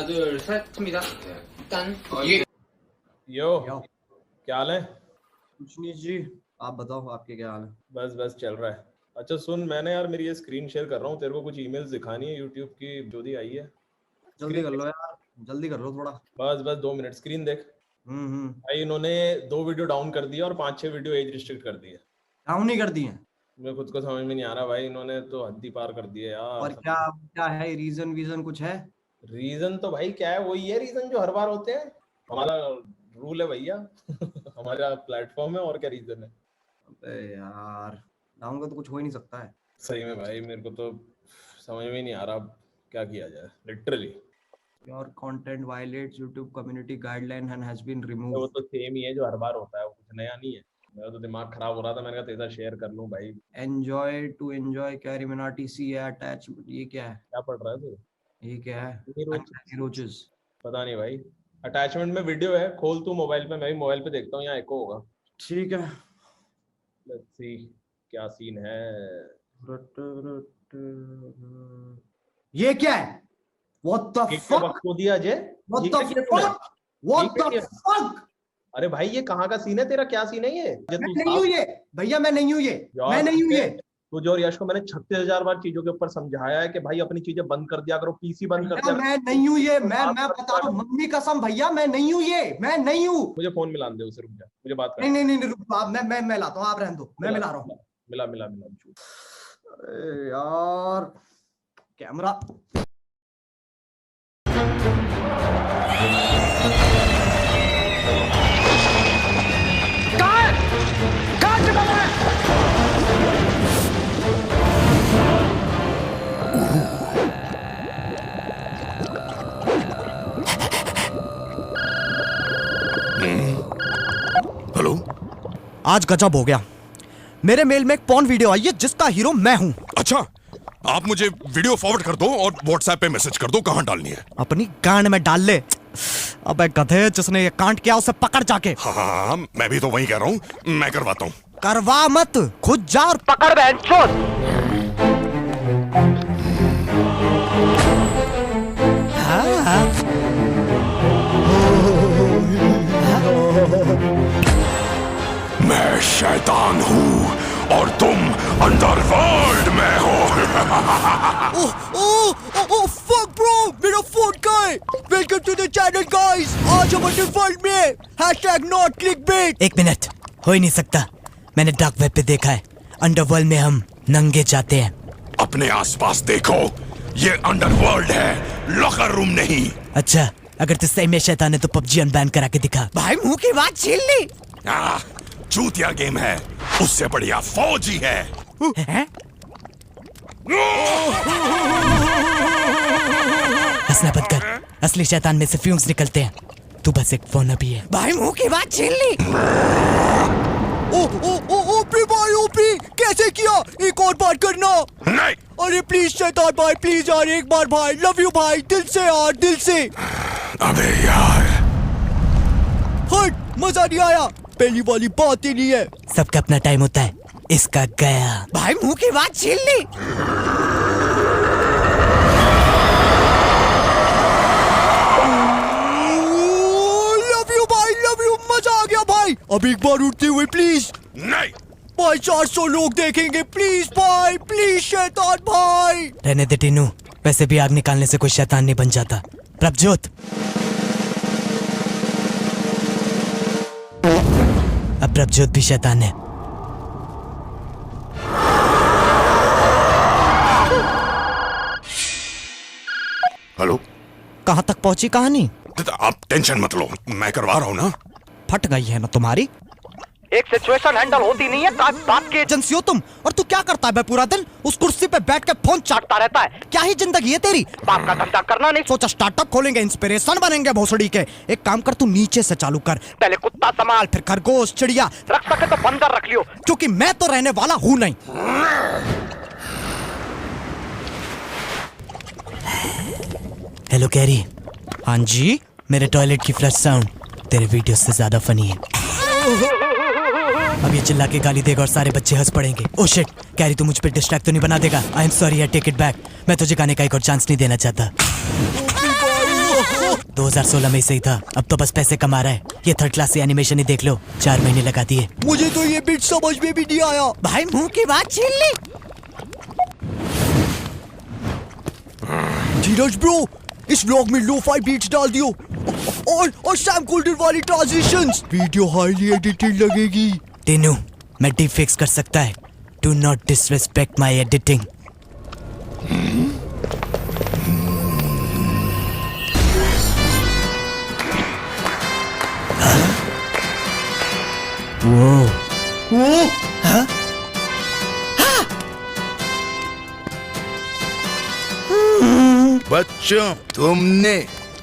하나 둘 셋 칩니다. 네. 일단 이게 यो यो। क्या हाल है? कुछ नहीं जी, आप बताओ आपके क्या हाल है। बस बस चल रहा है। अच्छा सुन, मैंने यार मेरी ये स्क्रीन शेयर कर रहा हूँ, तेरे को कुछ ईमेल्स दिखानी है यूट्यूब की जो दी आई है। जल्दी कर लो यार, जल्दी कर लो थोड़ा। बस बस 2 मिनट, स्क्रीन देख हम्म। भाई। इन्होंने 2 वीडियो डाउन कर दिया और 5-6 वीडियो एज रिस्ट्रिक्ट कर दिए। डाउन नहीं कर दी है। मुझे खुद को समझ में नहीं आ रहा भाई, इन्होंने तो हद ही पार कर दिए यार। और क्या क्या है रीजन वीजन कुछ है? रीजन तो भाई क्या है, वही है रीजन जो हर बार होते हैं। हमारा रूल है भैया हमारा प्लेटफॉर्म है, और क्या रीजन है। अबे यार, डाउन का तो कुछ हो ही नहीं सकता है। सही में भाई, मेरे को तो समझ में नहीं आ रहा अब क्या किया जाए literally. Your content violates YouTube community guideline and has been वो रिमूव्ड। तो सेम ही है जो हर बार होता है, वो कुछ नया नहीं है। मेरा तो दिमाग खराब हो रहा था, मैंने कहा तेरे साथ शेयर कर लूं भाई। Enjoy to enjoy Carry Minati सी अटैच, ये क्या है? क्या पढ़ रहा है तू? ये क्या है? नीरोज। रोचेस। पता नहीं भाई। अटैचमेंट में वीडियो है, खोल तू मोबाइल पे, मैं भी मोबाइल पे देखता हूँ, यहाँ एको होगा। ठीक है। लेट्स सी क्या सीन है। ये क्या है? What the fuck? को दिया अजय। What ये the क्या किया तूने? fuck? What ये क्या the किया? fuck? अरे भाई ये कहाँ का सीन है तेरा? क्या सीन है ये? मैं नहीं हूँ ये भैया, मैं नहीं हूँ ये, मैं नहीं हूँ ये। तुझे और यश को मैंने 36,000 बार चीजों के ऊपर समझाया है कि भाई अपनी चीजें बंद कर दिया करो, पीसी बंद कर दिया। मैं नहीं हूँ ये, मैं बता रहा हूँ मम्मी कसम भैया, मैं नहीं हूँ ये, मैं नहीं हूँ। मुझे फोन मिला दे उसे, रुक जा, मुझे बात कर। नहीं रुक आप, मैं लाता हूँ, आप रहने दो, मैं मिला रहा हूँ। मिला मिला मिला। अरे यार कैमरा। हेलो, आज गजब हो गया। मेरे मेल में एक पॉर्न वीडियो आई है जिसका हीरो मैं हूं। अच्छा आप मुझे वीडियो फॉरवर्ड कर दो और व्हाट्सएप पे मैसेज कर दो कहाँ डालनी है। अपनी गांड में डाल ले। अबे गधे, जिसने ये कांड किया उसे पकड़ जाके। हाँ, मैं भी तो वही कह रहा हूँ, मैं करवाता हूँ। करवा मत, खुद जा और पकड़ बहनचोद। मैं शैतान हूँ और तुम अंडरवर्ल्ड में हो। ओह फक ब्रो, मेरा फोन कहाँ है? Welcome to the channel guys. आज हम अंडरवर्ल्ड में #not clickbait। एक मिनट, हो ही नहीं सकता। मैंने डार्क वेब पे देखा है, अंडरवर्ल्ड में हम नंगे जाते हैं। अपने आसपास देखो, ये अंडरवर्ल्ड है, लॉकर रूम नहीं। अच्छा, अगर तू सही में शैतान है तो पबजी अनबैन करा के दिखा। भाई मुंह की बात छीन ली। चूतिया गेम है, उससे बढ़िया फौजी है। हंसना बंद कर, असली शैतान में से फ्यूम्स निकलते हैं। तू बस एक फोन अभी है। भाई मुंह की बात छीन ली। ओपी भाई, ओपी कैसे किया? एक और बार करना। नहीं। अरे प्लीज शैतान भाई, प्लीज यार, एक बार भाई, लव यू भाई, दिल से यार, दिल से। अबे यार, हट, मजा नहीं आया, पहली वाली बात ही नहीं है। सबका अपना टाइम होता है, इसका गया। भाई मुंह की बात छीन ली। लव यू भाई, लव यू, मजा आ गया भाई। अब एक बार उठते हुए प्लीज। नहीं भाई, 400 लोग देखेंगे, प्लीज भाई, प्लीज शैतान भाई। रहने दे टीनू, वैसे भी आग निकालने से कोई शैतान नहीं बन जाता। प्रभजोत, अब प्रभजोत भी शैतान है। हेलो, कहाँ तक पहुंची कहानी? आप टेंशन मत लो, मैं करवा रहा हूँ ना। फट गई है ना तुम्हारी? एक सिचुएशन हैंडल होती नहीं है, बात की एजेंसी हो तुम। और तू क्या करता है पूरा दिन? उस कुर्सी पे बैठ के फोन चाटता रहता है। क्या ही जिंदगी है तेरी? बाप का धंधा करना नहीं सोचा? स्टार्टअप खोलेंगे, इंस्पिरेशन बनेंगे भोसड़ी के। एक काम कर, तू नीचे से चालू कर। पहले कुत्ता संभाल, फिर खरगोश, चिड़िया, रख सके तो बंदर रख लियो, क्योंकि मैं तो रहने वाला हूँ नहीं। Hello carry. हाँ जी, मेरे टॉयलेट की फ्लश साउंड तेरे वीडियो से ज्यादा फनी है। अब ये चिल्ला के गाली देगा और सारे बच्चे हंस पड़ेंगे। ओह शिट, कैरी तू मुझ पे डिस्ट्रैक्ट तो नहीं बना देगा? I am sorry, I take it back. मैं तुझे गाने का एक और चांस नहीं देना चाहता। 2016 में सही था, अब तो बस पैसे कमा रहा है। ये थर्ड क्लास एनिमेशन ही देख लो, 4 महीने लगा दिए। मुझे तो ये बिट समझ में भी नहीं आया। भाई मुंह की बात छीन ली। धीरज ब्रो, इस व्लॉग में लो-फाई बीट्स डाल दियो और सैम गोल्डन वाली ट्रांजिशंस। वीडियो हाईली एडिटेड लगेगी। टीनू, मैं डीप फिक्स कर सकता है। Do not disrespect my editing. बच्चों, तुमने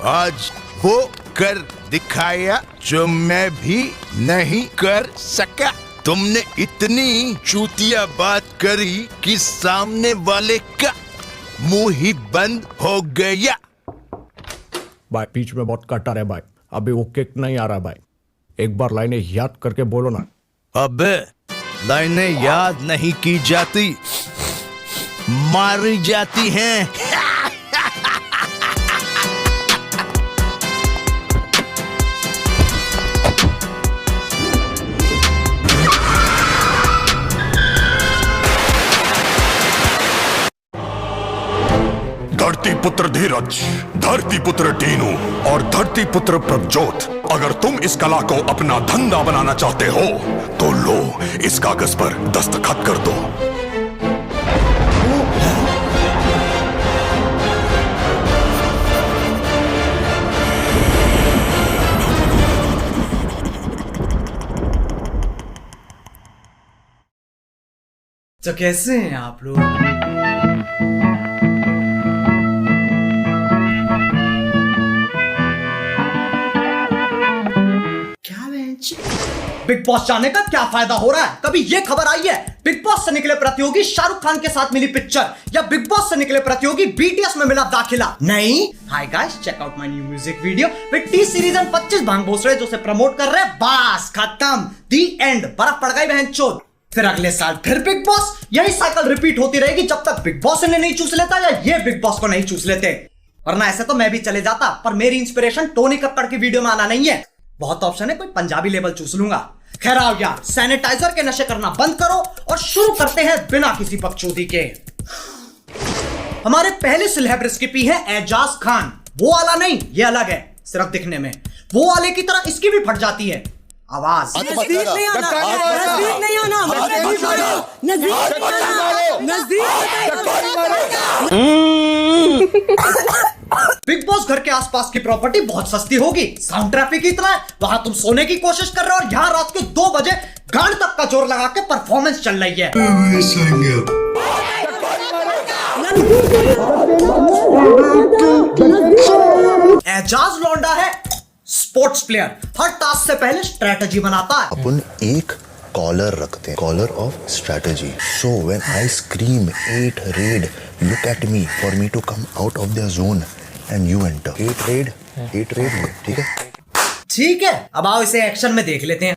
आज वो कर दिखाया जो मैं भी नहीं कर सका। तुमने इतनी चूतिया बात करी कि सामने वाले का मुंह ही बंद हो गया। भाई बीच में बहुत कटर है भाई, अभी वो किक नहीं आ रहा भाई। एक बार लाइनें याद करके बोलो ना। अबे लाइनें याद नहीं की जाती, मारी जाती हैं। धरती पुत्र धीरज, धरती पुत्र टीनू और धरती पुत्र प्रभजोत, अगर तुम इस कला को अपना धंधा बनाना चाहते हो तो लो, इस कागज पर दस्तखत कर दो। तो कैसे हैं आप लोग? बिग बॉस जाने का क्या फायदा हो रहा है? कभी ये खबर आई है बिग बॉस से निकले प्रतियोगी शाहरुख खान के साथ मिली पिक्चर, या बिग बॉस से निकले प्रतियोगी बीटीएस में मिला दाखिला? नहीं। Hi guys, check out my new music video with T Series and 25 भांग भोसड़े जो से प्रमोट कर रहे हैं। बस खत्म, दी एंड। बर्फ पड़ गई बहनचोद। फिर अगले साल फिर बिग बॉस। यही साइकिल रिपीट होती रहेगी जब तक बिग बॉस इन्हें नहीं चूस लेता या ये बिग बॉस को नहीं चूस लेते। वरना ऐसे तो मैं भी चले जाता, पर मेरी इंस्पिरेशन टोनी कक्कड़ की वीडियो में आना नहीं है। बहुत ऑप्शन है, कोई पंजाबी लेवल चूस लूंगा। खैर आओ यार, सैनिटाइजर के नशे करना बंद करो और शुरू करते हैं बिना किसी बकचोदी के। हमारे पहले सेलेब रेसिपी है एजाज खान। वो वाला नहीं, ये अलग है, सिर्फ दिखने में। वो वाले की तरह इसकी भी फट जाती है आवाज। नजदीक नहीं आना, नजदीक नहीं आना, बिग बॉस घर के आसपास की प्रॉपर्टी बहुत सस्ती होगी, साउंड ट्रैफिक इतना है, वहां तुम सोने की कोशिश कर रहे हो और यहाँ रात के 2 बजे गांड तक का जोर लगा के परफॉर्मेंस चल रही है। एजाज लौंडा है स्पोर्ट्स प्लेयर, हर टास्क से पहले स्ट्रेटजी बनाता है। अपन एक कॉलर रखते हैं, caller of strategy. So when I scream 8 red, look at me for me to come out of the zone and you enter. 8 red, ठीक है? ठीक है, अब आओ इसे एक्शन में देख लेते हैं।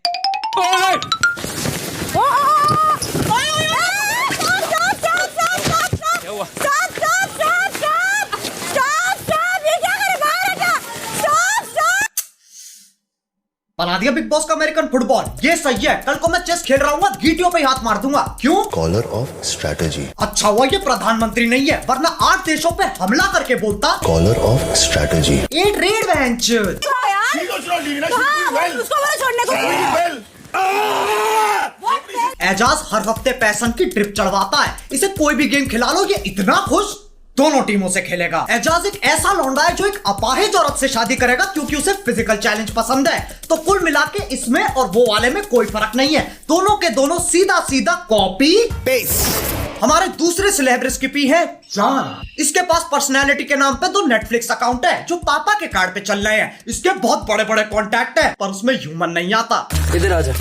बना दिया बिग बॉस का अमेरिकन फुटबॉल, ये सही है। कल को मैं चेस खेल रहा हूँ, गीटियों पे हाथ मार दूंगा। क्यों? Caller of strategy. अच्छा हुआ ये प्रधानमंत्री नहीं है, वरना 8 देशों पे हमला करके बोलता। Collar of strategy. 8 red venture. एजाज हर हफ्ते पैसन की ट्रिप चढ़वाता है। इसे कोई भी गेम खिला लो, ये इतना खुश दोनों टीमों से खेलेगा। एजाज एक ऐसा लौंडा है जो एक अपाहिज औरत से शादी करेगा क्योंकि उसे फिजिकल चैलेंज पसंद है। तो कुल मिला के इसमें और वो वाले में कोई फर्क नहीं है, दोनों के दोनों सीधा सीधा कॉपी पेस्ट। हमारे दूसरे सेलेब रेसिपी है जॉन। इसके पास पर्सनैलिटी के नाम पे 2 नेटफ्लिक्स अकाउंट है जो पापा के कार्ड पे चल रहे हैं। इसके बहुत बड़े बड़े कॉन्टैक्ट है, पर उसमें ह्यूमन नहीं आता। इधर आ जा,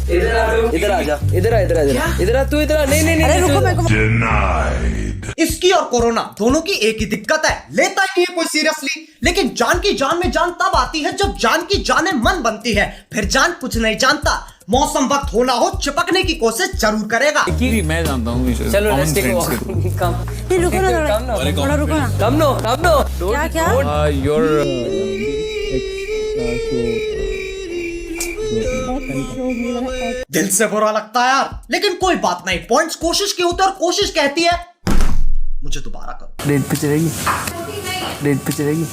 इधर आ जा, इधर आ, तू इधर आ। नहीं, अरे रुको, मेरे को इसकी और कोरोना दोनों की एक ही दिक्कत है, लेता ही नहीं है कोई सीरियसली। लेकिन जान की जान में जान तब आती है जब जान की जाने मन बनती है, फिर जान कुछ नहीं जानता। मौसम वक्त होना हो चिपकने की कोशिश जरूर करेगा। मैं जानता हूँ चलो लेट्स टेक अ कम रुको ना थोड़ा रुको ना। कम नो क्या क्या दिल से बुरा लगता है यार, लेकिन कोई बात नहीं, पॉइंट्स कोशिश की होते और कोशिश कहती है मुझे दोबारा करो। डेट पे चलेगी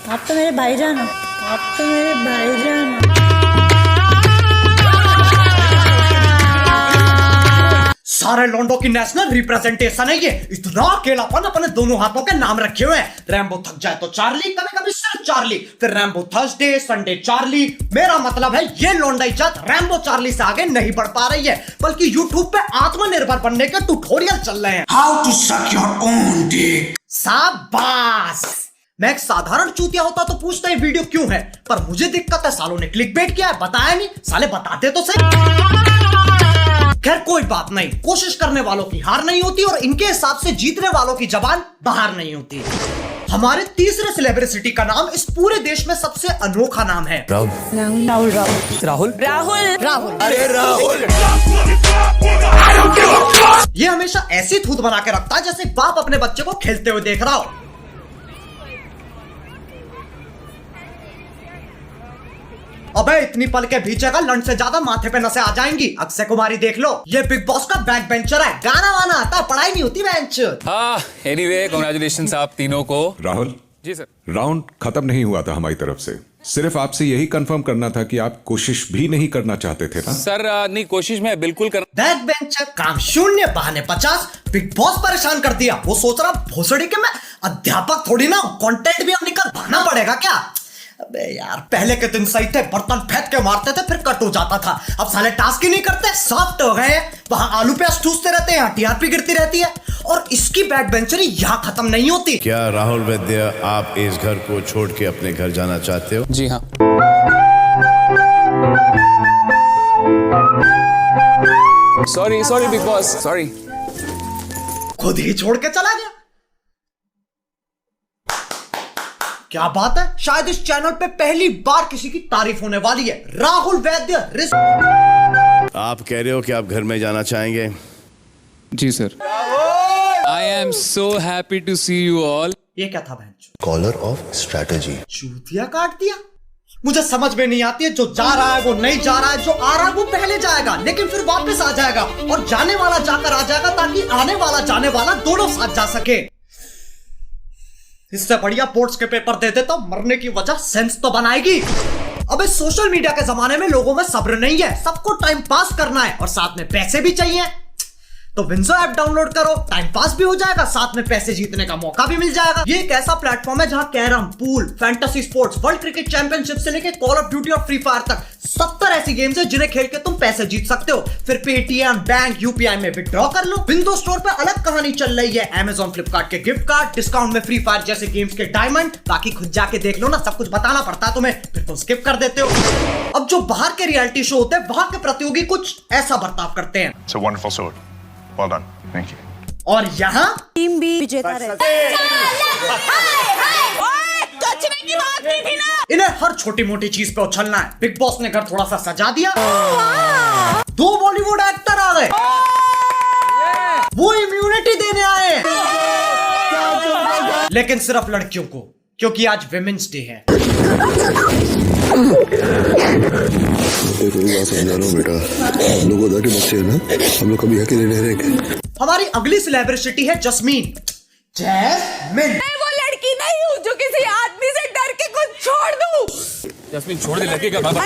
आप तो मेरे भाईजान हो, आप तो मेरे भाईजान हो। सारे लॉन्डो की नेशनल रिप्रेजेंटेशन है ये। इतना अकेलापन अपने दोनों हाथों के नाम रखे हुए हैं। रैम्बो थक जाए तो चार्ली, कभी कभी सिर्फ चार्ली, फिर रैम्बो थर्सडे, संडे चार्ली। मेरा मतलब है ये लॉन्डाई जात रैम्बो चार्ली से आगे नहीं बढ़ पा रही है, बल्कि यूट्यूब पे आत्मनिर्भर बनने के ट्यूटोरियल चल रहे हैं। How to suck your own dick. शाबाश। मैं एक साधारण चूतिया होता तो पूछता ये वीडियो क्यों है, पर मुझे दिक्कत है सालों ने क्लिकबेट किया है, बताया नहीं। साले बताते तो सही। खैर कोई बात नहीं, कोशिश करने वालों की हार नहीं होती और इनके हिसाब से जीतने वालों की जबान बाहर नहीं होती। हमारे तीसरे सेलिब्रिटी का नाम इस पूरे देश में सबसे अनोखा नाम है राहुल। अरे राहुल। ये हमेशा ऐसी थूत बना के रखता है जैसे बाप अपने बच्चे को खेलते हुए देख रहा हो। अबे इतनी पल के भीचेगा लंच से ज्यादा माथे पे नसें आ जाएंगी। अक्षय कुमारी देख लो, ये बिग बॉस का बैक बेंचर है, गाना वाना आता है, पढ़ाई नहीं होती बेंच। एनीवे कांग्रेचुलेशंस आप तीनों को। राहुल जी सर। राउंड खत्म नहीं हुआ था हमारी तरफ से, सिर्फ आपसे यही कंफर्म करना था कि आप कोशिश भी नहीं करना चाहते थे ना? सर नहीं, कोशिश मैं बिल्कुल कर। बैक बेंचर, काम शून्य, बहाने 50। बिग बॉस परेशान कर दिया। वो सोच रहा भोसड़ी के मैं अध्यापक थोड़ी ना, कंटेंट भी अब निकल भाना पड़ेगा क्या। अबे यार पहले के दिन सही थे, बर्तन फेंक के मारते थे फिर कट हो जाता था। अब साले टास्क ही नहीं करते, सॉफ्ट हो गए। वहां आलू प्याज ठूसते रहते हैं, टीआरपी गिरती रहती है और इसकी बैक बेंचरी यहाँ खत्म नहीं होती। क्या राहुल वैद्य आप इस घर को छोड़ के अपने घर जाना चाहते हो? जी हाँ। Sorry big boss, sorry. खुद ही छोड़ के चला गया। क्या बात है, शायद इस चैनल पे पहली बार किसी की तारीफ होने वाली है। राहुल वैद्य आप कह रहे हो कि आप घर में जाना चाहेंगे? जी sir. I am so happy to see you all. ये क्या था बहन? Collar of strategy. चूतिया काट दिया। मुझे समझ में नहीं आती है, जो जा रहा है वो नहीं जा रहा है, जो आ रहा है वो पहले जाएगा लेकिन फिर वापस आ जाएगा, और जाने वाला जाकर आ जाएगा ताकि आने वाला जाने वाला दोनों साथ जा सके। इससे बढ़िया बोर्ड्स के पेपर दे दे तो मरने की वजह सेंस तो बनाएगी। अब इस सोशल मीडिया के जमाने में लोगों में सब्र नहीं है, सबको टाइम पास करना है और साथ में पैसे भी चाहिए। तो विंजो ऐप डाउनलोड करो, टाइम पास भी हो जाएगा, साथ में पैसे जीतने का मौका भी मिल जाएगा। ये एक ऐसा प्लेटफॉर्म है जहां carrom, pool, fantasy sports, world cricket championship से लेकर कॉल ऑफ ड्यूटी और फ्री फायर तक 70 ऐसी गेम्स है जिन्हें खेल के तुम पैसे जीत सकते हो। फिर पेटीएम, बैंक, यूपीआई में विड्रॉ कर लो। विंडो स्टोर पे अलग कहानी चल रही है, अमेजॉन, फ्लिपकार्ट के गिफ्ट कार्ड, डिस्काउंट में फ्री फायर जैसे गेम्स के डायमंड। बाकी खुद जाके देख लो ना, सब कुछ बताना पड़ता है तुम्हें, फिर तुम स्किप कर देते हो। अब जो बाहर के रियलिटी शो होते हैं वहां के प्रतियोगी कुछ ऐसा बर्ताव करते हैं। It's a wonderful sword. Well done. Thank you. और यहाँ टीम भी विजेता रहती इन्हें हर छोटी मोटी चीज पे उछलना है। बिग बॉस ने घर थोड़ा सा सजा दिया, 2 बॉलीवुड एक्टर आ गए, वो इम्यूनिटी देने आए, लेकिन सिर्फ लड़कियों को, क्योंकि आज विमेंस डे है। कोई बात समझा रहा हूँ बेटा, हम लोग उधर के बच्चे हैं ना, हम लोग कभी अकेले नहीं रहेंगे। हमारी अगली सेलिब्रिटी है जस्मीन। जैस्मिन। मैं वो लड़की नहीं हूँ जो किसी आदमी से डर के कुछ छोड़ दूँ। जस्मीन छोड़ दे, लड़के का बाबा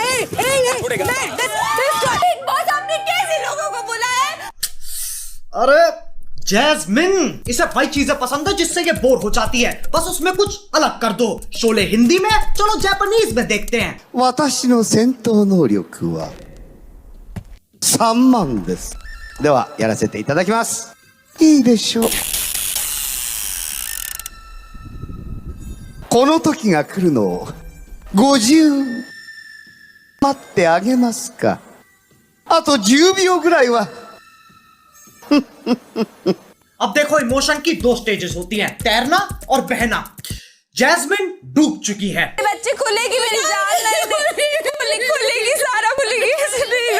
छोड़ेगा। बॉस आपने कैसे लोगों को बुलाया? अरे जैस्मिन, इसे वही चीजें पसंद है जिससे ये बोर हो जाती है, बस उसमें कुछ अलग कर दो। शोले हिंदी में, चलो जापानीज में देखते हैं। 私の戦闘能力は3万です。ではやらせていただきます。いいでしょう。この時が来るのを50待ってあげますか。あと10秒ぐらいは。अब देखो, इमोशन की 2 स्टेजेस होती हैं, तैरना और बहना। जैस्मिन डूब चुकी है। बच्चे खुलेगी, मेरी जान नहीं खुलेगी, सारा खुलेगी, ऐसे नहीं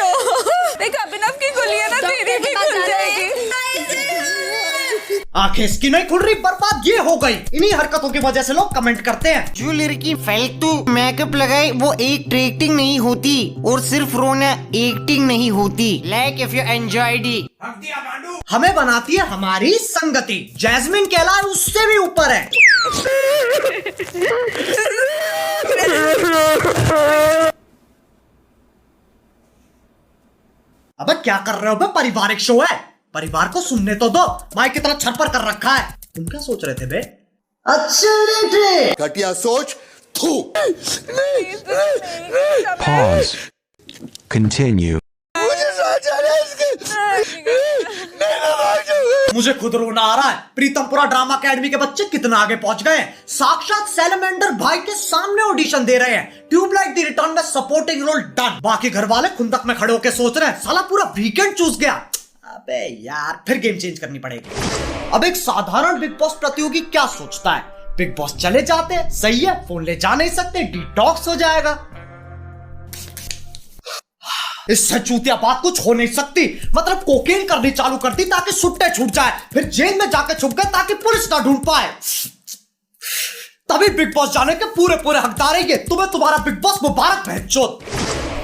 एक अभिनव की खुली है ना, तेरी भी खुल जाएगी। आंखें इसकी नहीं खुल रही, बर्बाद ये हो गई। इन्हीं हरकतों की वजह से लोग कमेंट करते हैं, जो लड़की फालतू मेकअप लगाए वो एक्टिंग नहीं होती, और सिर्फ रोना एक्टिंग नहीं होती। Like if you enjoyed it. हमें बनाती है हमारी संगति। जैस्मिन कहलाए उससे भी ऊपर है। अबे क्या कर रहे हो बे? पारिवारिक शो है, परिवार को सुनने तो दो। माइक की तरह छरपर कर रखा है। तुम क्या सोच रहे थे बे? अच्छा घटिया सोच। थू। Pause. Continue. मुझे खुद रोना आ रहा है। प्रीतमपुरा ड्रामा अकेडमी के बच्चे कितना आगे पहुंच गए हैं। साक्षात सैलमेंडर भाई के सामने ऑडिशन दे रहे हैं। ट्यूबलाइट द रिटर्न में सपोर्टिंग रोल डन। बाकी घर वाले खुंदक में खड़े होकर सोच रहे हैं, साला पूरा वीकेंड चूस गया। अबे यार, फिर गेम चेंज करनी पड़ेगी। अब एक साधारण बिग बॉस प्रतियोगी क्या सोचता है? बिग बॉस चले जाते हैं, सही है, फोन ले जा नहीं सकते, डिटॉक्स हो जाएगा। इससे चूतिया बात कुछ हो नहीं सकती। मतलब कोकेन करनी चालू कर दी ताकि सुट्टे छूट जाए, फिर जेल में जाके छुप गए ताकि पुलिस ना ढूंढ पाए। तभी बिग बॉस जाने के पूरे पूरे हकदार है ये। तुम्हें तुम्हारा बिग बॉस मुबारक बहनचोद।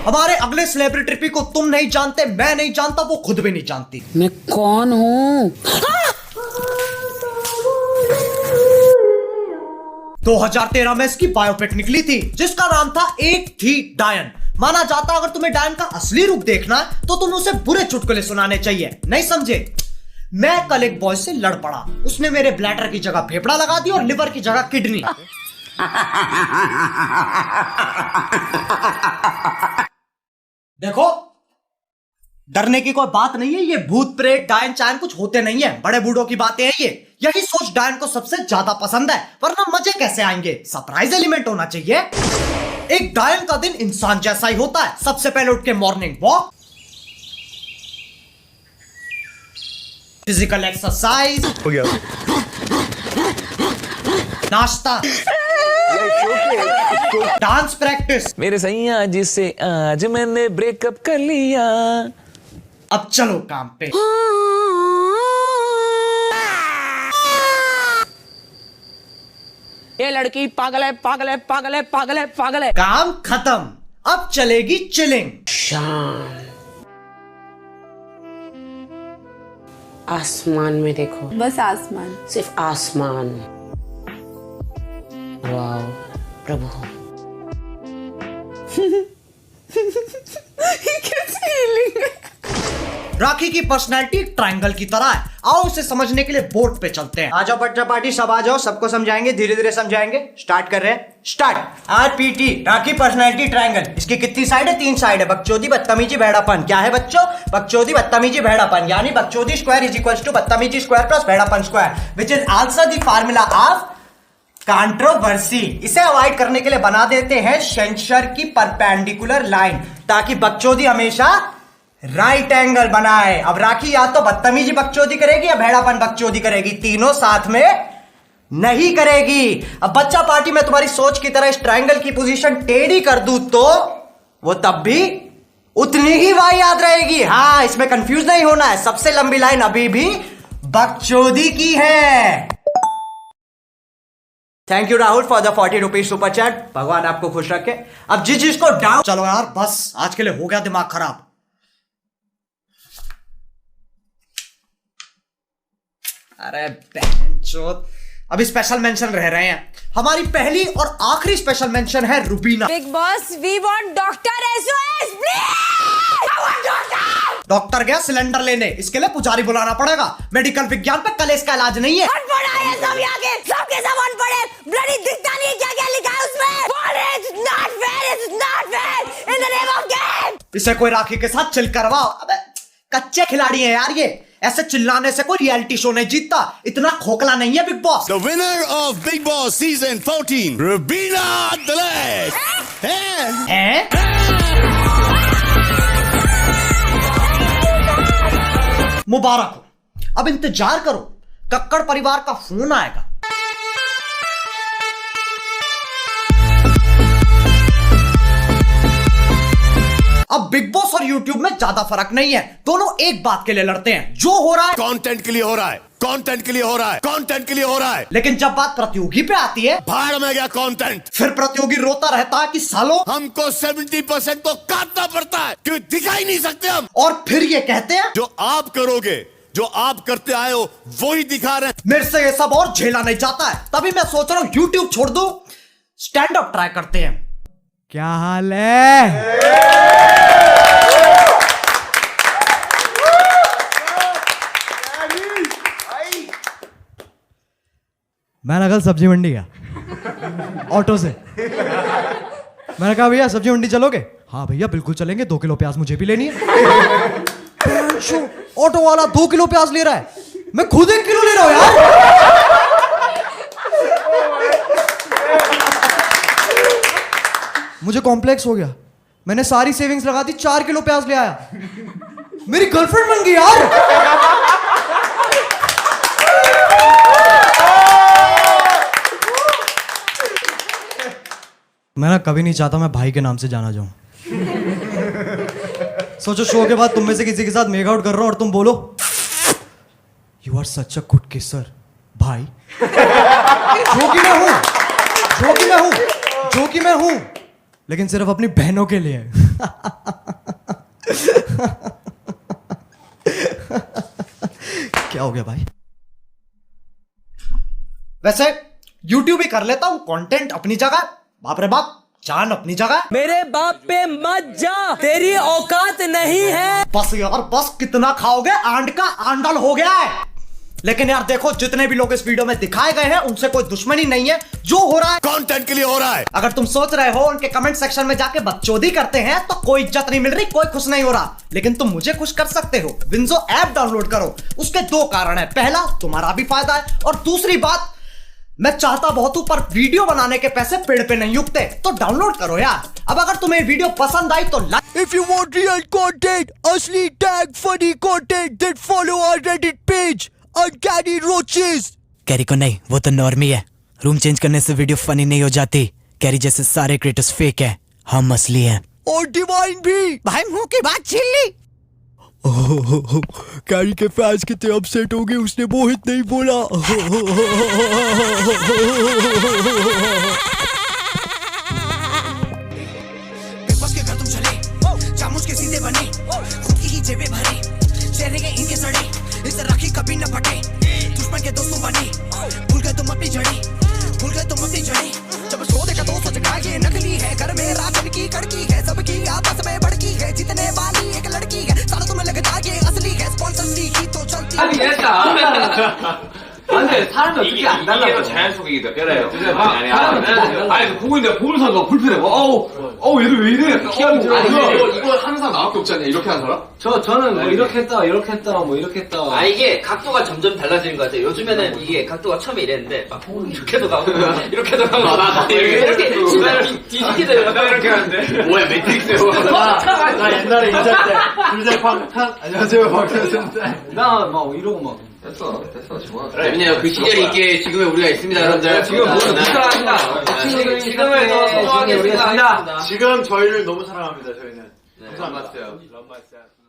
हमारे अगले सेलिब्रिटी को तुम नहीं जानते, मैं नहीं जानता, वो खुद भी नहीं जानती। मैं कौन हूँ? 2013 में इसकी बायोपिक निकली थी जिसका नाम था एक थी डायन। माना जाता अगर तुम्हें डायन का असली रूप देखना है तो तुम उसे बुरे चुटकुले सुनाने चाहिए। नहीं समझे? मैं कल एक बॉय से लड़ पड़ा। उसने मेरे ब्लैडर की जगह फेफड़ा लगा दी और लिवर की जगह किडनी। देखो, डरने की कोई बात नहीं है। ये भूत प्रेत डायन चायन कुछ होते नहीं है, बड़े बूढ़ों की बातें हैं ये। यही सोच डायन को सबसे ज्यादा पसंद है, वरना मजे कैसे आएंगे? सरप्राइज एलिमेंट होना चाहिए। एक डायन का दिन इंसान जैसा ही होता है। सबसे पहले उठ के मॉर्निंग वॉक, फिजिकल एक्सरसाइज, नाश्ता, डांस प्रैक्टिस। मेरे सैया जिससे आज मैंने ब्रेकअप कर लिया। अब चलो काम पे। ये लड़की पागल है, पागल है, पागल है, पागल है, पागल है। काम खत्म, अब चलेगी चिलिंग। शाम, आसमान में देखो, बस आसमान, सिर्फ आसमान। वाओ प्रभु। कैसी फीलिंग है? राखी की पर्सनैलिटी ट्रायंगल की तरह है। आओ इसे समझने के लिए बोर्ड पे चलते हैं। आ जाओ बच्चा पार्टी, सब आ जाओ, सबको समझाएंगे, धीरे धीरे समझाएंगे। स्टार्ट कर रहे हैं। स्टार्ट। RPT, राखी पर्सनैलिटी ट्रायंगल। इसकी कितनी साइड है? 3 साइड है। बकचोदी, बदतमीजी, भेड़ापन। क्या है बच्चों? बकचोदी, बदतमीजी, भेड़ापन। यानी बकचोदी स्क्वायर इज इक्वल टू बदतमीजी स्क्वायर प्लस भेड़ापन square, which is also the formula of controversy. इसे अवॉइड करने के लिए बना देते हैं सेंसर की परपेंडिकुलर लाइन, ताकि बकचोदी हमेशा राइट एंगल बनाए। अब राखी या तो बदतमीजी बकचोदी करेगी या भेड़ापन बकचोदी करेगी, तीनों साथ में नहीं करेगी। अब बच्चा पार्टी में तुम्हारी सोच की तरह इस ट्रायंगल की पोजीशन टेढ़ी कर दूं तो वो तब भी उतनी ही वाहियात रहेगी। हाँ, इसमें कंफ्यूज नहीं होना है। सबसे लंबी लाइन अभी भी बकचोदी की है। Thank you Rahul for the 40 rupees super chat. भगवान आपको खुश रखे। अब जिसको डाउट, चलो यार बस, आज के लिए हो गया दिमाग खराब। अरे बहनचोद, अभी स्पेशल मेंशन रह रहे हैं। हमारी पहली और आखिरी स्पेशल मेंशन है Rubina. Bigg Boss, we want doctor SOS please. Doctor गया सिलेंडर लेने, इसके लिए पुजारी बुलाना पड़ेगा। मेडिकल विज्ञान पे कलेश का इलाज नहीं है। अनपढ़ है सब यहाँ के, सबके सब अनपढ़ है। ब्लडी दिखता नहीं क्या क्या लिखा है उसमें। It's not fair, it's not fair in the name of game। इसे कोई राखी के साथ चिल करवाओ। अबे कच्चे खिलाड़ी हैं यार ये, ऐसे चिल्लाने से कोई रियलिटी शो नहीं जीतता। इतना खोखला नहीं है big boss. The winner of Big Boss season 14, Rubina Adelaide. हैं? मुबारक हो। अब इंतजार करो, कक्कड़ परिवार का फोन आएगा। अब बिग बॉस और यूट्यूब में ज्यादा फर्क नहीं है, दोनों एक बात के लिए लड़ते हैं, जो हो रहा है कंटेंट के लिए हो रहा है, कंटेंट के लिए हो रहा है, कंटेंट के लिए हो रहा है। लेकिन जब बात प्रतियोगी पे आती है, भाड़ में गया कंटेंट। फिर प्रतियोगी रोता रहता है कि सालों हमको 70% तो काटना पड़ता है, क्यों दिखाई नहीं सकते हम। और फिर ये कहते हैं जो आप करोगे, जो आप करते आए हो वही दिखा रहे हैं। मेरे से ये सब और झेला नहीं जाता है, तभी मैं सोच रहा हूं यूट्यूब छोड़ दूं, स्टैंड अप ट्राई करते हैं। क्या हाल है? मैं कल सब्जी मंडी गया ऑटो से। मैंने कहा भैया सब्जी मंडी चलोगे? हाँ भैया बिल्कुल चलेंगे, 2 किलो प्याज मुझे भी लेनी है। ऑटो वाला 2 किलो प्याज ले रहा है, मैं खुद 1 किलो ले रहा हूं यार। मुझे कॉम्प्लेक्स हो गया, मैंने सारी सेविंग्स लगा दी, 4 किलो प्याज ले आया, मेरी गर्लफ्रेंड बन गई यार। मैं कभी नहीं चाहता मैं भाई के नाम से जाना जाऊं। सोचो शो के बाद तुम में से किसी के साथ मेक आउट कर रहा हूं और तुम बोलो you are such a good kisser भाई। जो कि मैं हूं, लेकिन सिर्फ अपनी बहनों के लिए। क्या हो गया भाई? वैसे यूट्यूब ही कर लेता हूं, कंटेंट अपनी जगह, बाप रे बाप जान अपनी जगह। मेरे बाप पे मत जा, तेरी औकात नहीं है। बस यार बस, कितना खाओगे? आंड का आंडल हो गया है। लेकिन यार देखो, जितने भी लोग इस वीडियो में दिखाए गए हैं उनसे कोई दुश्मनी नहीं है, जो हो रहा है कंटेंट के लिए हो रहा है। अगर तुम सोच रहे हो उनके कमेंट सेक्शन में जाके बकचोदी करते हैं तो कोई इज्जत नहीं मिल रही, कोई खुश नहीं हो रहा, लेकिन तुम मुझे खुश कर सकते हो। विंजो ऐप डाउनलोड करो। उसके 2 कारण है, पहला तुम्हारा भी फायदा है, और दूसरी बात, मैं चाहता बहुत हूं पर वीडियो बनाने के पैसे पेड़ पे नहीं उगते, तो डाउनलोड करो यार। अब अगर तुम्हें वीडियो पसंद आई तो like. If you want real content, असली tag funny content, then follow our Reddit page uncanny roaches. Carry को नहीं, वो तो नॉर्मी है, रूम चेंज करने से वीडियो फनी नहीं हो जाती। कैरी जैसे सारे क्रिएटर्स फेक है, हम असली हैं। और डिवाइन भी। भाई मुंह की बात छीन ली। कैरी के फैंस कितने अपसेट हो गए, उसने मोहित नहीं बोला। के घर तुम चले, चामुच के सीधे बने, खुद की ही जेबें भरे, चेहरे के इनके सड़े, इसे राखी कभी न फटे, दुश्मन के दोस्तों बने, भूल गए तुम अपनी जड़ें, भूल गए तुम अपनी जड़ें। जब सो देखा तो सच का ये नकली है, घर में राशन की कड़की है, सबकी आपस में भड़की है, जीतने वाली एक लड़की है, सारा तुम्हें लगता ये असली है, स्पॉन्सर की तो चलती है। 근데 사람이 어떻게 안 달라? 이게 더 자연 속의 얘기다. 그래요. 아니 보고 있는데 보는 사람 너무 불편해. 어우 얘들 왜 이래? 키가 들어. 이거 하는 사람 나밖에 없지 않냐? 이렇게 하는 사람? 저는 뭐 이렇게 했다, 이렇게 했다, 뭐 이렇게 했다. 아 이게 각도가 점점 달라지는 것 같아요. 요즘에는 이게 각도가 처음에 이랬는데 막 이렇게도 가고 이렇게도 가고 이렇게 뒤집기도 이렇게 하는데. 뭐야 매트릭스야? 나 옛날에 인사 때 둘째 팡 안녕하세요 박현수인데 나막 이러고 막. 됐어 좋아. 재밌네요. 그 시절이 있게 지금의 우리가 있습니다, 여러분들. 지금 모두 무사합니다. 지금을 더 소중하게 우리가 있습니다. 지금 저희를 너무 사랑합니다, 저희는. 감사합니다.